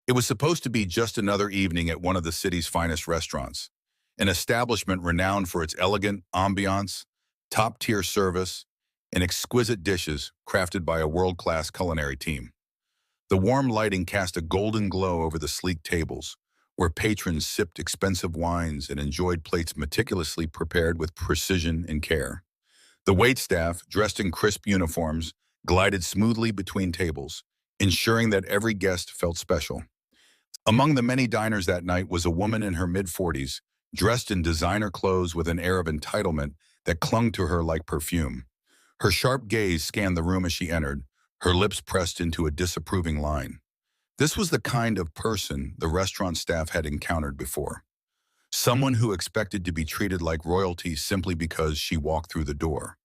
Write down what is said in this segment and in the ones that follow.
It was supposed to be just another evening at one of the city's finest restaurants, an establishment renowned for its elegant ambiance, top-tier service, and exquisite dishes crafted by a world-class culinary team. The warm lighting cast a golden glow over the sleek tables, where patrons sipped expensive wines and enjoyed plates meticulously prepared with precision and care. The waitstaff, dressed in crisp uniforms, glided smoothly between tables, ensuring that every guest felt special. Among the many diners that night was a woman in her mid-40s, dressed in designer clothes with an air of entitlement that clung to her like perfume. Her sharp gaze scanned the room as she entered, her lips pressed into a disapproving line. This was the kind of person the restaurant staff had encountered before. Someone who expected to be treated like royalty simply because she walked through the door.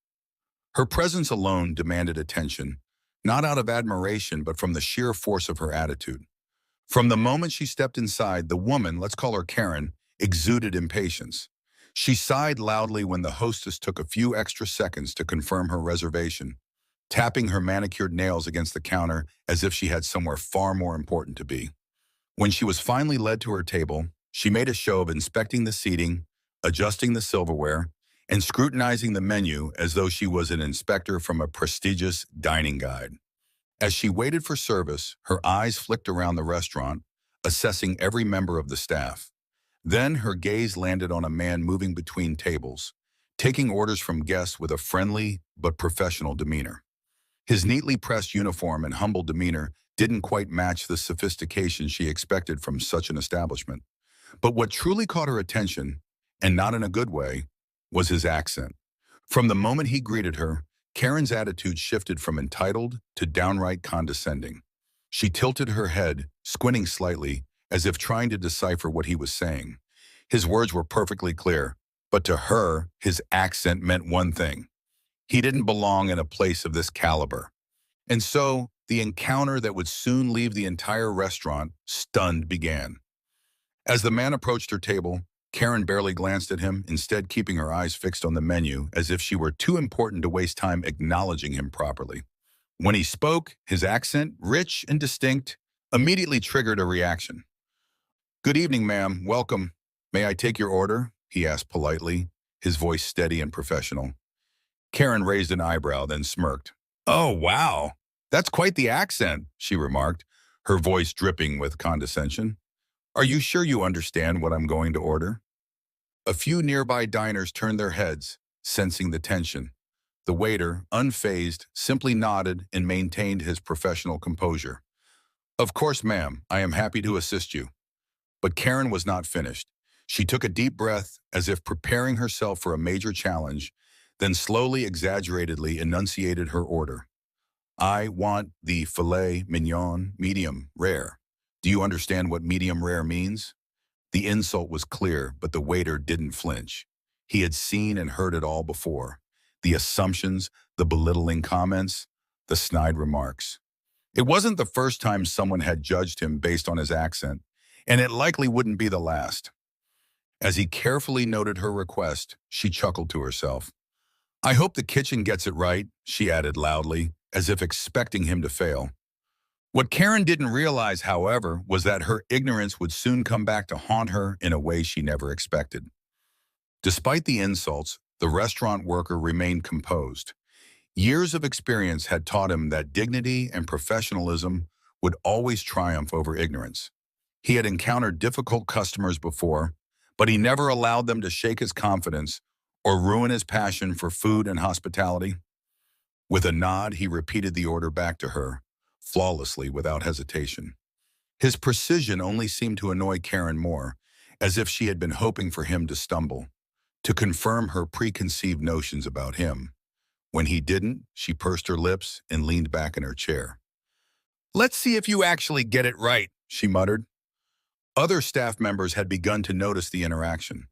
Her presence alone demanded attention, not out of admiration but from the sheer force of her attitude. From the moment she stepped inside, the woman, let's call her Karen, exuded impatience. She sighed loudly when the hostess took a few extra seconds to confirm her reservation, tapping her manicured nails against the counter as if she had somewhere far more important to be. When she was finally led to her table, she made a show of inspecting the seating, adjusting the silverware, and scrutinizing the menu as though she was an inspector from a prestigious dining guide. As she waited for service, her eyes flicked around the restaurant, assessing every member of the staff. Then her gaze landed on a man moving between tables, taking orders from guests with a friendly but professional demeanor. His neatly pressed uniform and humble demeanor didn't quite match the sophistication she expected from such an establishment. But what truly caught her attention, and not in a good way, was his accent. From the moment he greeted her, Karen's attitude shifted from entitled to downright condescending. She tilted her head, squinting slightly, as if trying to decipher what he was saying. His words were perfectly clear, but to her, his accent meant one thing. He didn't belong in a place of this caliber. And so, the encounter that would soon leave the entire restaurant stunned began. As the man approached her table, Karen barely glanced at him, instead keeping her eyes fixed on the menu as if she were too important to waste time acknowledging him properly. When he spoke, his accent, rich and distinct, immediately triggered a reaction. "Good evening, ma'am. Welcome. May I take your order?" he asked politely, his voice steady and professional. Karen raised an eyebrow, then smirked. "Oh, wow. That's quite the accent," she remarked, her voice dripping with condescension. "Are you sure you understand what I'm going to order?" A few nearby diners turned their heads, sensing the tension. The waiter, unfazed, simply nodded and maintained his professional composure. "Of course, ma'am, I am happy to assist you." But Karen was not finished. She took a deep breath, as if preparing herself for a major challenge, then slowly, exaggeratedly enunciated her order. "I want the filet mignon medium rare. Do you understand what medium rare means?" The insult was clear, but the waiter didn't flinch. He had seen and heard it all before. The assumptions, the belittling comments, the snide remarks. It wasn't the first time someone had judged him based on his accent, and it likely wouldn't be the last. As he carefully noted her request, she chuckled to herself. "I hope the kitchen gets it right," she added loudly, as if expecting him to fail. What Karen didn't realize, however, was that her ignorance would soon come back to haunt her in a way she never expected. Despite the insults, the restaurant worker remained composed. Years of experience had taught him that dignity and professionalism would always triumph over ignorance. He had encountered difficult customers before, but he never allowed them to shake his confidence or ruin his passion for food and hospitality. With a nod, he repeated the order back to her, flawlessly, without hesitation. His precision only seemed to annoy Karen more, as if she had been hoping for him to stumble, to confirm her preconceived notions about him. When he didn't, she pursed her lips and leaned back in her chair. "Let's see if you actually get it right," she muttered. Other staff members had begun to notice the interaction.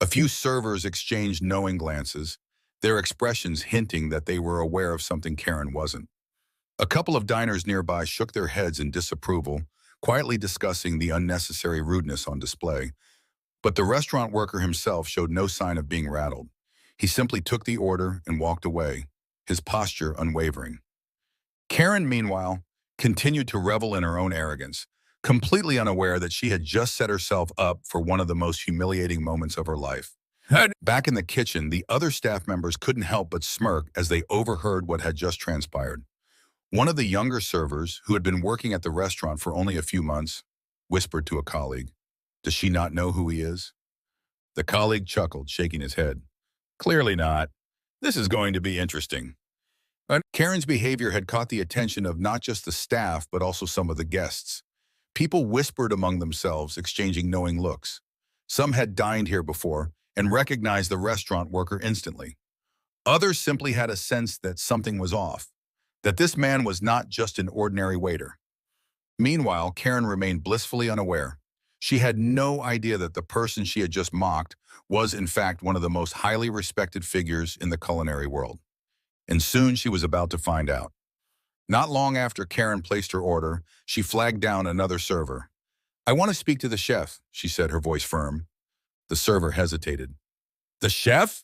A few servers exchanged knowing glances, their expressions hinting that they were aware of something Karen wasn't. A couple of diners nearby shook their heads in disapproval, quietly discussing the unnecessary rudeness on display. But the restaurant worker himself showed no sign of being rattled. He simply took the order and walked away, his posture unwavering. Karen, meanwhile, continued to revel in her own arrogance, completely unaware that she had just set herself up for one of the most humiliating moments of her life. Back in the kitchen, the other staff members couldn't help but smirk as they overheard what had just transpired. One of the younger servers, who had been working at the restaurant for only a few months, whispered to a colleague, "Does she not know who he is?" The colleague chuckled, shaking his head. "Clearly not. This is going to be interesting." But Karen's behavior had caught the attention of not just the staff, but also some of the guests. People whispered among themselves, exchanging knowing looks. Some had dined here before and recognized the restaurant worker instantly. Others simply had a sense that something was off, that this man was not just an ordinary waiter. Meanwhile, Karen remained blissfully unaware. She had no idea that the person she had just mocked was, in fact, one of the most highly respected figures in the culinary world. And soon she was about to find out. Not long after Karen placed her order, she flagged down another server. "I want to speak to the chef," she said, her voice firm. The server hesitated. "The chef?"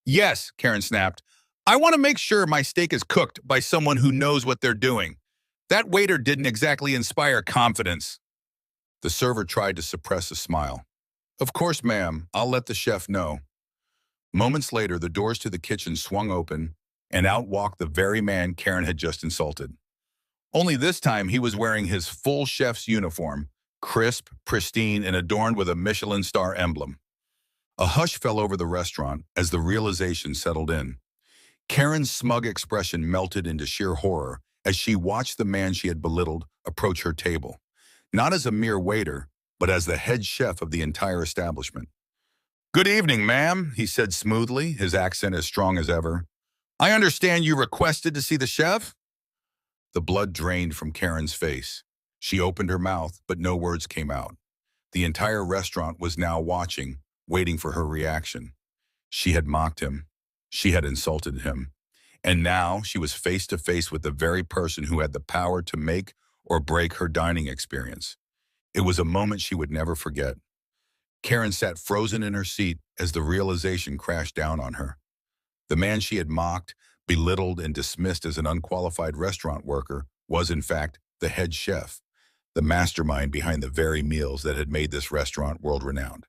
"Yes," Karen snapped. "I want to make sure my steak is cooked by someone who knows what they're doing. That waiter didn't exactly inspire confidence." The server tried to suppress a smile. "Of course, ma'am. I'll let the chef know." Moments later, the doors to the kitchen swung open, and out walked the very man Karen had just insulted. Only this time, he was wearing his full chef's uniform, crisp, pristine, and adorned with a Michelin star emblem. A hush fell over the restaurant as the realization settled in. Karen's smug expression melted into sheer horror as she watched the man she had belittled approach her table, not as a mere waiter, but as the head chef of the entire establishment. "Good evening, ma'am," he said smoothly, his accent as strong as ever. "I understand you requested to see the chef?" The blood drained from Karen's face. She opened her mouth, but no words came out. The entire restaurant was now watching, waiting for her reaction. She had mocked him. She had insulted him. And now she was face to face with the very person who had the power to make or break her dining experience. It was a moment she would never forget. Karen sat frozen in her seat as the realization crashed down on her. The man she had mocked, belittled, and dismissed as an unqualified restaurant worker was, in fact, the head chef, the mastermind behind the very meals that had made this restaurant world-renowned.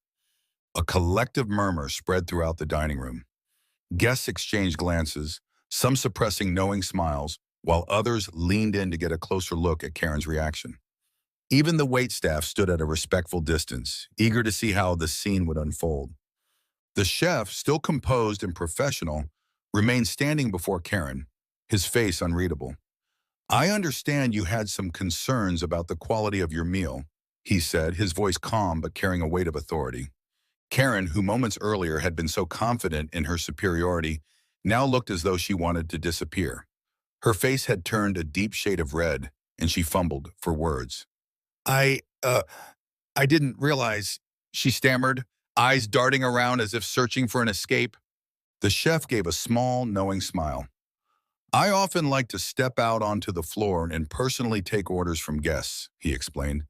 A collective murmur spread throughout the dining room. Guests exchanged glances, some suppressing knowing smiles, while others leaned in to get a closer look at Karen's reaction. Even the waitstaff stood at a respectful distance, eager to see how the scene would unfold. The chef, still composed and professional, remained standing before Karen, his face unreadable. "I understand you had some concerns about the quality of your meal," he said, his voice calm but carrying a weight of authority. Karen, who moments earlier had been so confident in her superiority, now looked as though she wanted to disappear. Her face had turned a deep shade of red, and she fumbled for words. I, uh, I didn't realize," she stammered, eyes darting around as if searching for an escape. The chef gave a small, knowing smile. "I often like to step out onto the floor and personally take orders from guests," he explained.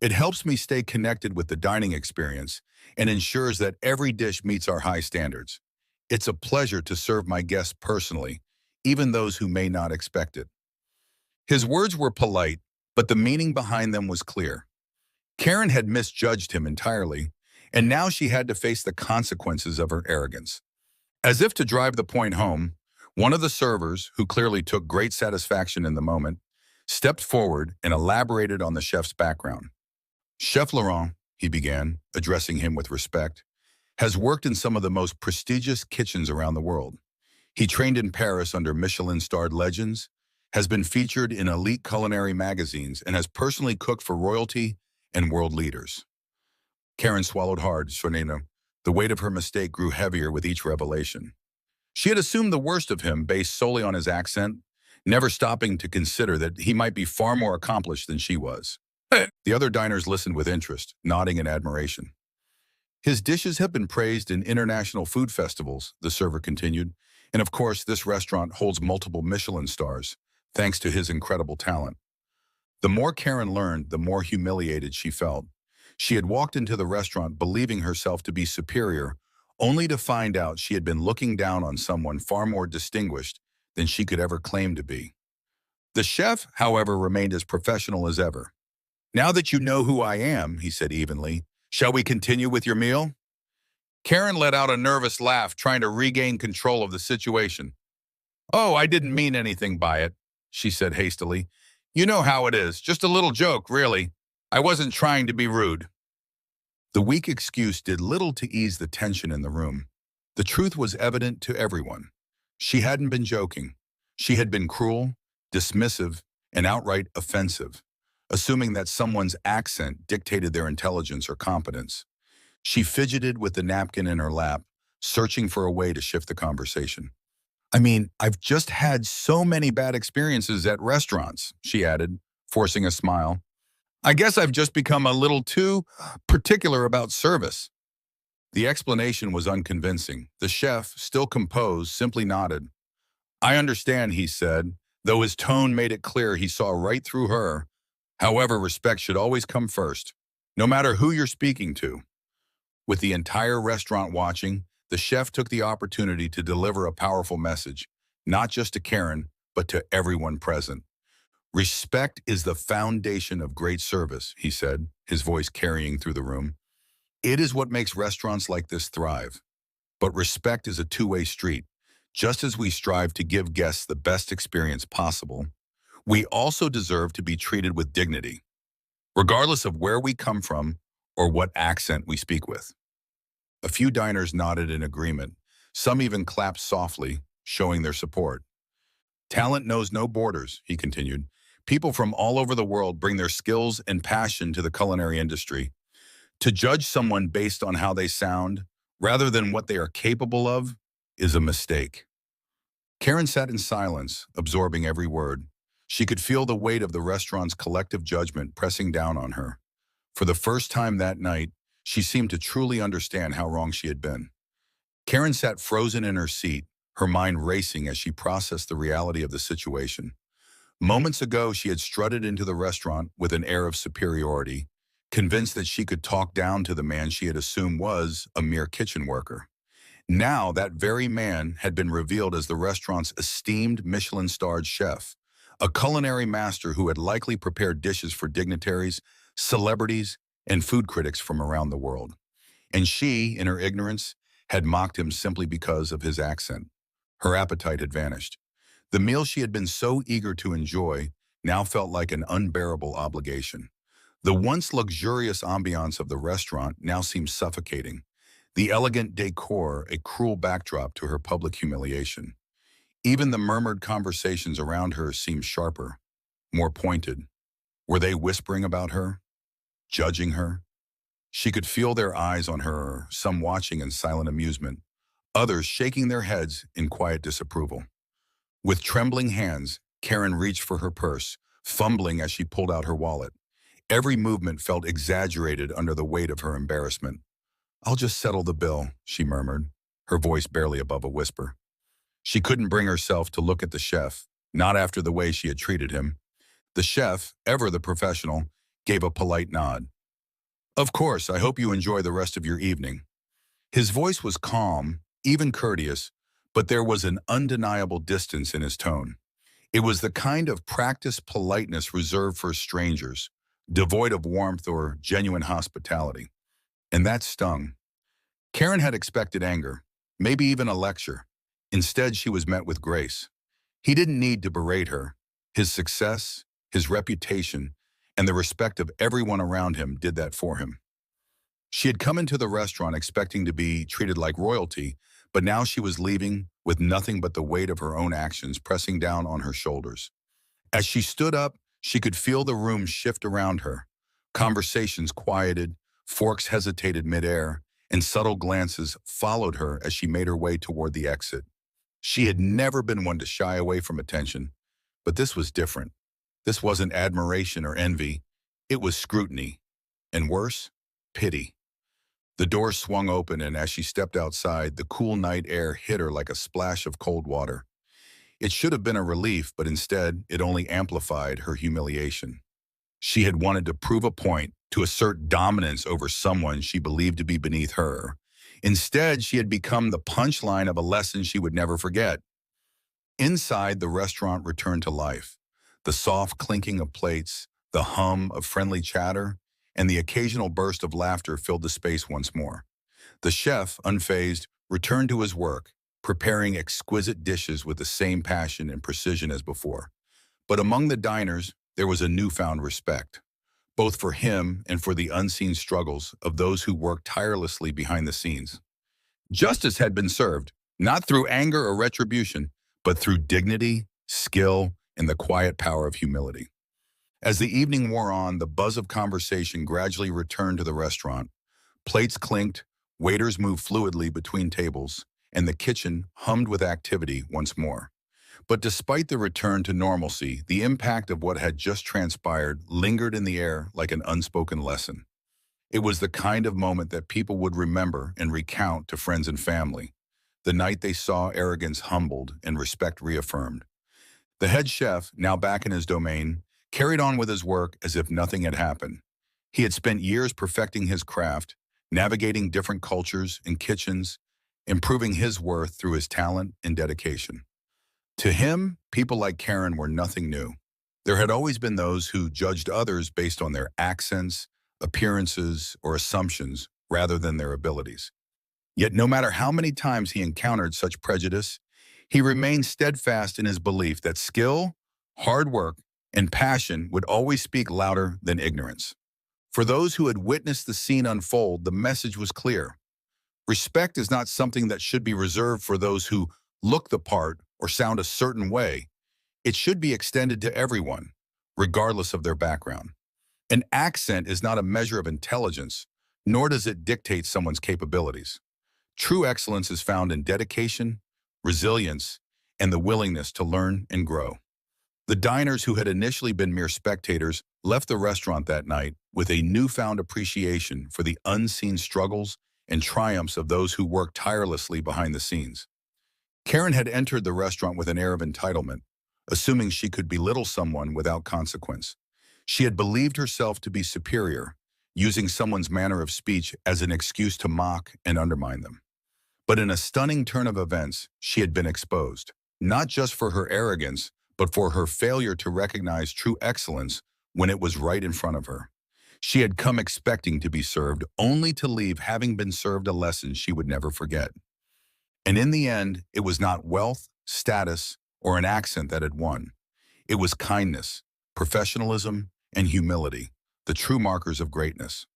"It helps me stay connected with the dining experience and ensures that every dish meets our high standards. It's a pleasure to serve my guests personally, even those who may not expect it." His words were polite, but the meaning behind them was clear. Karen had misjudged him entirely, and now she had to face the consequences of her arrogance. As if to drive the point home, one of the servers, who clearly took great satisfaction in the moment, stepped forward and elaborated on the chef's background. "Chef Laurent," he began, addressing him with respect, "has worked in some of the most prestigious kitchens around the world. He trained in Paris under Michelin-starred legends, has been featured in elite culinary magazines, and has personally cooked for royalty and world leaders." Karen swallowed hard, Sonena. The weight of her mistake grew heavier with each revelation. She had assumed the worst of him based solely on his accent, never stopping to consider that he might be far more accomplished than she was. The other diners listened with interest, nodding in admiration. "His dishes have been praised in international food festivals," the server continued, "and of course this restaurant holds multiple Michelin stars, thanks to his incredible talent." The more Karen learned, the more humiliated she felt. She had walked into the restaurant believing herself to be superior, only to find out she had been looking down on someone far more distinguished than she could ever claim to be. The chef, however, remained as professional as ever. Now that you know who I am, he said evenly, shall we continue with your meal? Karen let out a nervous laugh, trying to regain control of the situation. Oh, I didn't mean anything by it, she said hastily. You know how it is, just a little joke, really. I wasn't trying to be rude. The weak excuse did little to ease the tension in the room. The truth was evident to everyone. She hadn't been joking. She had been cruel, dismissive, and outright offensive, assuming that someone's accent dictated their intelligence or competence. She fidgeted with the napkin in her lap, searching for a way to shift the conversation. I mean, I've just had so many bad experiences at restaurants, she added, forcing a smile. I guess I've just become a little too particular about service. The explanation was unconvincing. The chef, still composed, simply nodded. I understand, he said, though his tone made it clear he saw right through her. However, respect should always come first, no matter who you're speaking to. With the entire restaurant watching, the chef took the opportunity to deliver a powerful message, not just to Karen, but to everyone present. Respect is the foundation of great service, he said, his voice carrying through the room. It is what makes restaurants like this thrive. But respect is a two-way street. Just as we strive to give guests the best experience possible, we also deserve to be treated with dignity, regardless of where we come from or what accent we speak with. A few diners nodded in agreement. Some even clapped softly, showing their support. Talent knows no borders, he continued. People from all over the world bring their skills and passion to the culinary industry. To judge someone based on how they sound, rather than what they are capable of, is a mistake. Karen sat in silence, absorbing every word. She could feel the weight of the restaurant's collective judgment pressing down on her. For the first time that night, she seemed to truly understand how wrong she had been. Karen sat frozen in her seat, her mind racing as she processed the reality of the situation. Moments ago, she had strutted into the restaurant with an air of superiority, convinced that she could talk down to the man she had assumed was a mere kitchen worker. Now, that very man had been revealed as the restaurant's esteemed Michelin-starred chef, a culinary master who had likely prepared dishes for dignitaries, celebrities, and food critics from around the world. And she, in her ignorance, had mocked him simply because of his accent. Her appetite had vanished. The meal she had been so eager to enjoy now felt like an unbearable obligation. The once luxurious ambiance of the restaurant now seemed suffocating, the elegant decor a cruel backdrop to her public humiliation. Even the murmured conversations around her seemed sharper, more pointed. Were they whispering about her? Judging her? She could feel their eyes on her, some watching in silent amusement, others shaking their heads in quiet disapproval. With trembling hands, Karen reached for her purse, fumbling as she pulled out her wallet. Every movement felt exaggerated under the weight of her embarrassment. I'll just settle the bill, she murmured, her voice barely above a whisper. She couldn't bring herself to look at the chef, not after the way she had treated him. The chef, ever the professional, gave a polite nod. Of course, I hope you enjoy the rest of your evening. His voice was calm, even courteous, but there was an undeniable distance in his tone. It was the kind of practiced politeness reserved for strangers, devoid of warmth or genuine hospitality. And that stung. Karen had expected anger, maybe even a lecture. Instead, she was met with grace. He didn't need to berate her. His success, his reputation, and the respect of everyone around him did that for him. She had come into the restaurant expecting to be treated like royalty, but now she was leaving with nothing but the weight of her own actions pressing down on her shoulders. As she stood up, she could feel the room shift around her. Conversations quieted, forks hesitated midair, and subtle glances followed her as she made her way toward the exit. She had never been one to shy away from attention, but this was different. This wasn't admiration or envy. It was scrutiny. And worse, pity. The door swung open, and as she stepped outside, the cool night air hit her like a splash of cold water. It should have been a relief, but instead, it only amplified her humiliation. She had wanted to prove a point, to assert dominance over someone she believed to be beneath her. Instead, she had become the punchline of a lesson she would never forget. Inside, the restaurant returned to life. The soft clinking of plates, The hum of friendly chatter and the occasional burst of laughter filled the space once more. The chef, unfazed, returned to his work, preparing exquisite dishes with the same passion and precision as before. But among the diners, there was a newfound respect, both for him and for the unseen struggles of those who worked tirelessly behind the scenes. Justice had been served, not through anger or retribution, but through dignity, skill, and the quiet power of humility. As the evening wore on, the buzz of conversation gradually returned to the restaurant. Plates clinked, waiters moved fluidly between tables, and the kitchen hummed with activity once more. But despite the return to normalcy, the impact of what had just transpired lingered in the air like an unspoken lesson. It was the kind of moment that people would remember and recount to friends and family, the night they saw arrogance humbled and respect reaffirmed. The head chef, now back in his domain, carried on with his work as if nothing had happened. He had spent years perfecting his craft, navigating different cultures and kitchens, improving his worth through his talent and dedication. To him, people like Karen were nothing new. There had always been those who judged others based on their accents, appearances, or assumptions rather than their abilities. Yet no matter how many times he encountered such prejudice, he remained steadfast in his belief that skill, hard work, and passion would always speak louder than ignorance. For those who had witnessed the scene unfold, the message was clear. Respect is not something that should be reserved for those who look the part or sound a certain way. It should be extended to everyone, regardless of their background. An accent is not a measure of intelligence, nor does it dictate someone's capabilities. True excellence is found in dedication, resilience, and the willingness to learn and grow. The diners who had initially been mere spectators left the restaurant that night with a newfound appreciation for the unseen struggles and triumphs of those who worked tirelessly behind the scenes. Karen had entered the restaurant with an air of entitlement, assuming she could belittle someone without consequence. She had believed herself to be superior, using someone's manner of speech as an excuse to mock and undermine them. But in a stunning turn of events, she had been exposed, not just for her arrogance, but for her failure to recognize true excellence when it was right in front of her. She had come expecting to be served, only to leave having been served a lesson she would never forget. And in the end, it was not wealth, status, or an accent that had won. It was kindness, professionalism, and humility, the true markers of greatness.